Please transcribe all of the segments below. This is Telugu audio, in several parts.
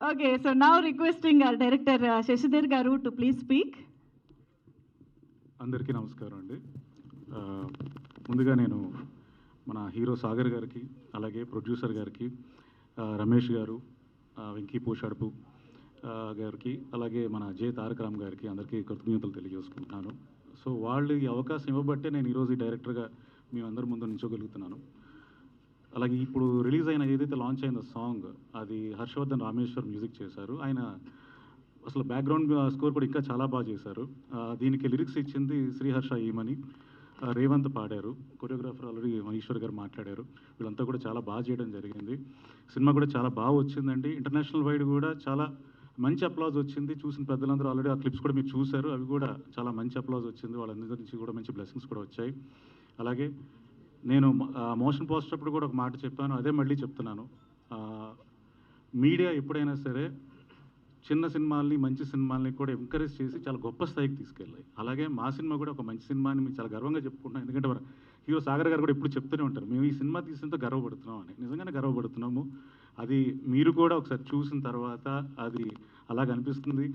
Okay, so now requesting our director Shashidhar Garu to please speak. అందరికీ నమస్కారం అండి. ముందుగా నేను మన హీరో సాగర్ గారికి, అలాగే ప్రొడ్యూసర్ గారికి, రమేష్ గారు, వెంకీ పోషాడుపు గారికి, అలాగే మన జే తారక రామ్ గారికి అందరికీ కృతజ్ఞతలు తెలియజేసుకుంటున్నాను. సో వాళ్ళు ఈ అవకాశం ఇవ్వబట్టే నేను ఈరోజు ఈ డైరెక్టర్గా మీ అందరి ముందు నిల్చోగలుగుతున్నాను. అలాగే ఇప్పుడు రిలీజ్ అయిన ఏదైతే లాంచ్ అయిన సాంగ్ అది హర్షవర్ధన్ రామేశ్వర్ మ్యూజిక్ చేశారు. ఆయన అసలు బ్యాక్గ్రౌండ్ స్కోర్ కూడా ఇంకా చాలా బాగా చేశారు. దీనికి లిరిక్స్ ఇచ్చింది శ్రీహర్ష ఈమని, రేవంత్ పాడారు, కొరియోగ్రాఫర్ ఆల్రెడీ మనీశ్వర్ గారు మాట్లాడారు. వీళ్ళంతా కూడా చాలా బాగా చేయడం జరిగింది. సినిమా కూడా చాలా బాగా వచ్చిందండి. ఇంటర్నేషనల్ వైడ్ కూడా చాలా మంచి అప్లాజ్ వచ్చింది. చూసిన పెద్దలందరూ ఆల్రెడీ ఆ క్లిప్స్ కూడా మీరు చూశారు. అవి కూడా చాలా మంచి అప్లాజ్ వచ్చింది. వాళ్ళందరి నుంచి కూడా మంచి బ్లెస్సింగ్స్ కూడా వచ్చాయి. అలాగే నేను మోషన్ పోస్టర్ అప్పుడు కూడా ఒక మాట చెప్పాను, అదే మళ్ళీ చెప్తున్నాను. మీడియా ఎప్పుడైనా సరే చిన్న సినిమాల్ని, మంచి సినిమాల్ని కూడా ఎంకరేజ్ చేసి చాలా గొప్ప స్థాయికి తీసుకెళ్ళాయి. అలాగే మా సినిమా కూడా ఒక మంచి సినిమాని మేము చాలా గర్వంగా చెప్పుకుంటున్నాం. ఎందుకంటే మన హీరో సాగర్ గారు కూడా ఎప్పుడు చెప్తూనే ఉంటారు, మేము ఈ సినిమా తీసినంత గర్వపడుతున్నాం అని. నిజంగానే గర్వపడుతున్నాము. అది మీరు కూడా ఒకసారి చూసిన తర్వాత అది అలాగ అనిపిస్తుంది.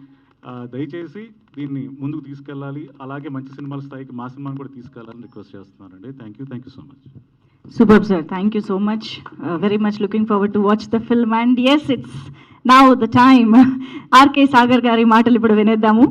దయచేసి దీన్ని ముందుకు తీసుకెళ్ళాలి, అలాగే మంచి సినిమాల స్థాయికి మా సినిమాని కూడా తీసుకెళ్ళాలని రిక్వెస్ట్ చేస్తున్నానండి. Thank you so much. Superb, sir. Thank you so much. Very much looking forward to watch the film. And yes, it's now the time. RK Sagar గారి మాటలు ఇప్పుడు వినేద్దాము.